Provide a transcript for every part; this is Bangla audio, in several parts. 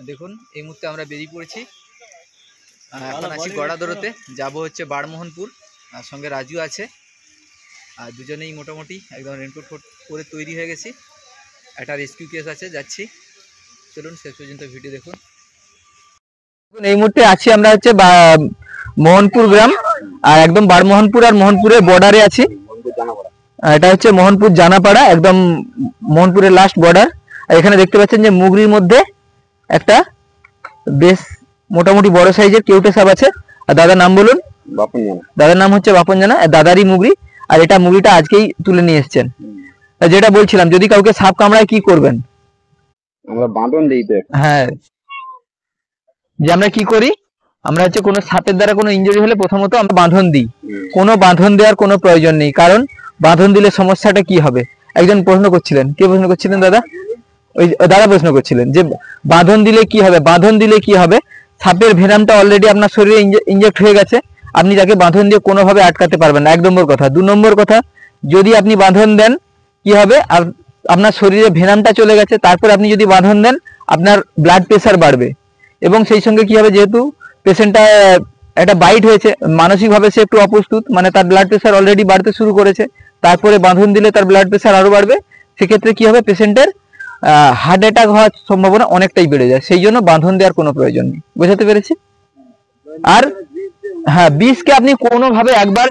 দেখুন এই মুহূর্তে আমরা বেরিয়ে পড়েছি। এখন আছি গড়াদড়োতে, যাব হচ্ছে বারমোহনপুর। আর সঙ্গে রাজু আছে, আর দুজনেই মোটামুটি একদম রেনকোট পরে তৈরি হয়ে গেছি। একটা রেস্কিউ কেস আছে, যাচ্ছি। চলুন শেষ পর্যন্ত ভিডিও দেখুন। এই মুহূর্তে আছি আমরা হচ্ছে মোহনপুর গ্রাম, আর একদম বারমোহনপুর আর মোহনপুরের বর্ডারে আছি। এটা হচ্ছে মোহনপুর জানাপাড়া, একদম মোহনপুরের লাস্ট বর্ডার। আর এখানে দেখতে পাচ্ছেন যে মুগরির মধ্যে একটা বেশ মোটামুটি বড় সাইজের কেউটে সাপ আছে। আর দাদার নাম বলুন? বাপন জানা। দাদার নাম হচ্ছে বাপন জানা, দাদারই মুগরি। আর এটা মুগরিটা আজকেই তুলে নিয়ে এসছেন। যেটা বলছিলাম, যদি কাউকে সাপ কামড়ায় কি করবেন? আমরা বাঁধন দিতে। হ্যাঁ, যে আমরা কি করি, আমরা হচ্ছে কোনো সাপের দ্বারা কোনো ইনজুরি হলে প্রথমত আমরা বাঁধন দিই। কোনো বাঁধন দেওয়ার কোনো প্রয়োজন নেই, কারণ বাঁধন দিলে সমস্যাটা কি হবে। একজন প্রশ্ন করছিলেন, কে প্রশ্ন করছিলেন? দাদা, ওই দাদা প্রশ্ন করছিলেন যে বাঁধন দিলে কি হবে। বাঁধন দিলে কি হবে, সাপের ভেনামটা অলরেডি আপনার শরীরে ইনজেক্ট হয়ে গেছে, আপনি তাকে বাঁধন দিয়ে কোনোভাবে আটকাতে পারবেন না। 1 নম্বর কথা। 2 নম্বর কথা, যদি আপনি বাঁধন দেন কি হবে, আপনার শরীরে ভেনামটা চলে গেছে, তারপর আপনি যদি বাঁধন দেন আপনার ব্লাড প্রেশার বাড়বে। এবং সেই সঙ্গে কি হবে, যেহেতু পেশেন্টটা একটা বাইট হয়েছে, মানসিকভাবে সে একটু অপ্রস্তুত, মানে তার ব্লাড প্রেশার অলরেডি বাড়তে শুরু করেছে, তারপরে বাঁধন দিলে তার ব্লাড প্রেশার আরো বাড়বে। সেক্ষেত্রে কি হবে, পেশেন্টের হার্ট অ্যাটাক হওয়ার সম্ভাবনা অনেকটাই বেড়ে যায়। সেই জন্য বাঁধন দেওয়ার কোনো প্রয়োজন নেই। বোঝাতে পেরেছি? আর হ্যাঁ, বিষকে আপনি কোনোভাবে একবার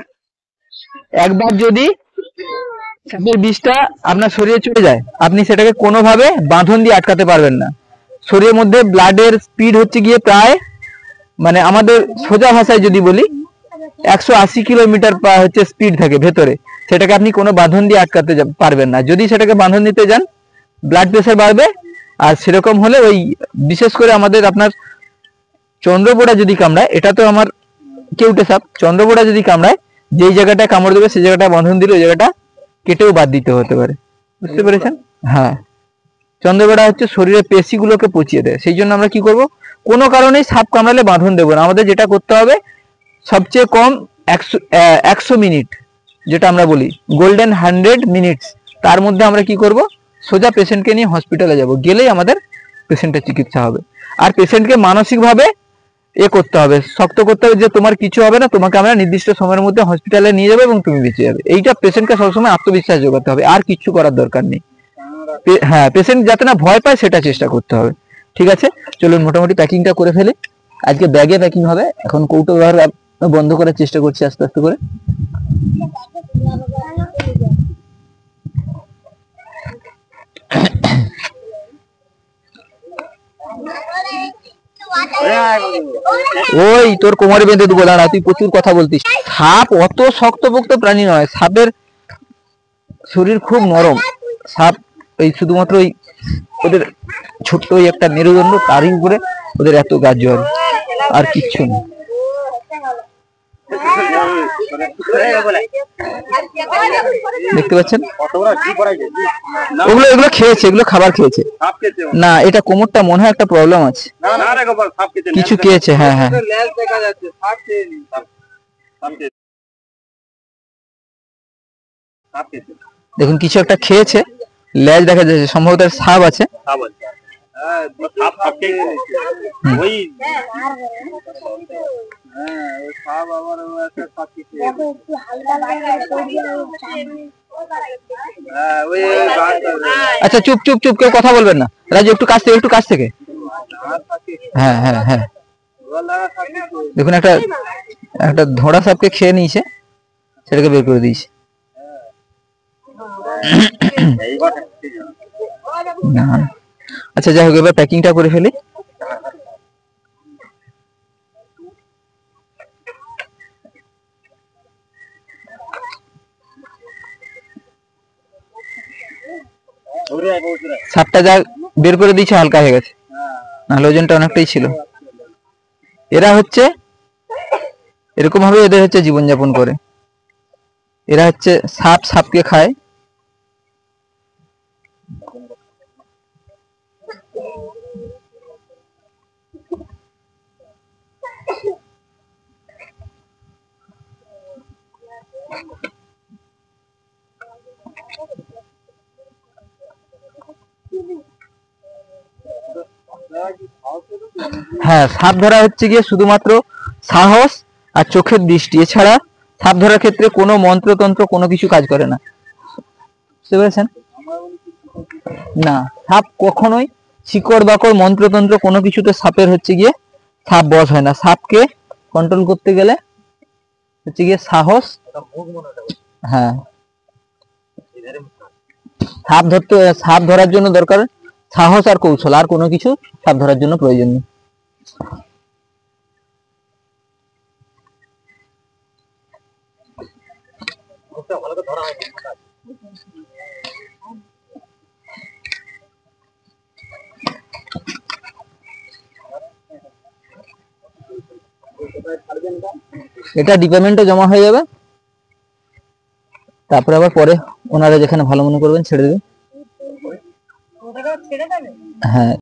যদি সাপের বিষটা আপনার শরীরে চলে যায়, আপনি সেটাকে কোনোভাবে বাঁধন দিয়ে আটকাতে পারবেন না। শরীরের মধ্যে ব্লাডের স্পিড হচ্ছে গিয়ে প্রায়, মানে আমাদের সোজা ভাষায় যদি বলি, 180 কিলোমিটার হচ্ছে স্পিড থাকে ভেতরে। সেটাকে আপনি কোনো বাঁধন দিয়ে আটকাতে পারবেন না। যদি সেটাকে বাঁধন দিতে যান, ব্লাড প্রেশার বাড়বে। আর সেরকম হলে ওই বিশেষ করে আমাদের আপনার চন্দ্রবোড়া যদি কামড়ায়, এটা তো আমার কেউটে সাপ, চন্দ্রবোড়া যদি কামড়ায়, যেই জায়গাটা কামড় দেবে সেই জায়গাটা বাঁধন দিলে ওই জায়গাটা কেটেও বাদ দিতে হতে পারে। বুঝতে পেরেছেন? হ্যাঁ, চন্দ্রবোড়া হচ্ছে শরীরের পেশিগুলোকে পচিয়ে দেয়। সেই জন্য আমরা কি করব, কোনো কারণেই সাপ কামড়ালে বাঁধন দেবো না। আমাদের যেটা করতে হবে, সবচেয়ে কম 100 মিনিট, যেটা আমরা বলি গোল্ডেন 100 মিনিটস, তার মধ্যে আমরা কি করব, সোজা পেশেন্টকে নিয়ে হসপিটালে যাব। গেলেই আমাদের পেশেন্টের চিকিৎসা হবে। আর পেশেন্টকে মানসিকভাবে করতে হবে, শক্ত করতে হবে, যে তোমার কিছু হবে না, তোমাকে আমরা নির্দিষ্ট সময়ের মধ্যে হসপিটালে নিয়ে যাবো এবং তুমি বেঁচে যাবে। এইটা পেশেন্টকে সবসময় আত্মবিশ্বাস যোগাতে হবে, আর কিছু করার দরকার নেই। হ্যাঁ, পেশেন্ট যাতে না ভয় পায় সেটা চেষ্টা করতে হবে। ঠিক আছে, চলুন মোটামুটি প্যাকিংটা করে ফেলি। আজকে ব্যাগে প্যাকিং হবে। এখন কৌটো ব্যবহার বন্ধ করার চেষ্টা করছি আস্তে আস্তে করে। ওই তোর কোমরে বেঁধে দেবো, দাঁড়া, তুই প্রচুর কথা বলতিস। সাপ অত শক্তপোক্ত প্রাণী নয়, সাপের শরীর খুব নরম। সাপ এই শুধুমাত্র ওই ওদের ছোট্ট ওই একটা মেরুদণ্ড, তারই উপরে ওদের এত গাছ জ্বর, আর কিচ্ছু না। দেখতে পাচ্ছেন, এগুলো খেয়েছে, এগুলো খাবার খেয়েছে না। এটা কোমরটা মনে হয় একটা প্রবলেম আছে, কিছু খেয়েছে। হ্যাঁ হ্যাঁ, দেখুন কিছু একটা খেয়েছে, লেজ দেখা যাচ্ছে, সম্ভবত সাপ আছে। আচ্ছা চুপ চুপ চুপ, কেউ কথা বলবেন না। রাজু একটু কাছ থেকে, একটু কাছ থেকে। হ্যাঁ হ্যাঁ হ্যাঁ, দেখুন একটা ধোড়া সাপকে খেয়ে নিয়েছে, সেটাকে বের করে দিয়েছে। না, আচ্ছা যাই হোক, এবার প্যাকিংটা করে ফেলি। সাপটা যা বের করে দিয়েছে হালকা হয়ে গেছে, নাহলে ওজনটা অনেকটাই ছিল। এরা হচ্ছে এরকম ভাবে এদের হচ্ছে জীবনযাপন করে। এরা হচ্ছে সাপকে খায়। হ্যাঁ, সাপ ধরা হচ্ছে গিয়ে শুধুমাত্র সাহস আর চোখের দৃষ্টি, এছাড়া সাপ ধরার ক্ষেত্রে কোনো মন্ত্রতন্ত্র কোনো কিছু কাজ করে না। বুঝতে পেরেছেন? না, সাপ কখনোই শিকড় বাকড় মন্ত্রতন্ত্র কোনো কিছুতে সাপের হচ্ছে গিয়ে সাপ বশ হয় না। সাপকে কন্ট্রোল করতে গেলে হচ্ছে গিয়ে সাহস, হ্যাঁ, সাপ ধরার জন্য দরকার সাহস আর কৌশল, আর কোনো কিছু সাপ ধরার জন্য প্রয়োজন নেই। এটা ডিপার্টমেন্টে জমা হয়ে যাবে, তারপরে আবার পরে ওনারা যেখানে ভালো মনে করবেন ছেড়ে দেবে। হ্যাঁ।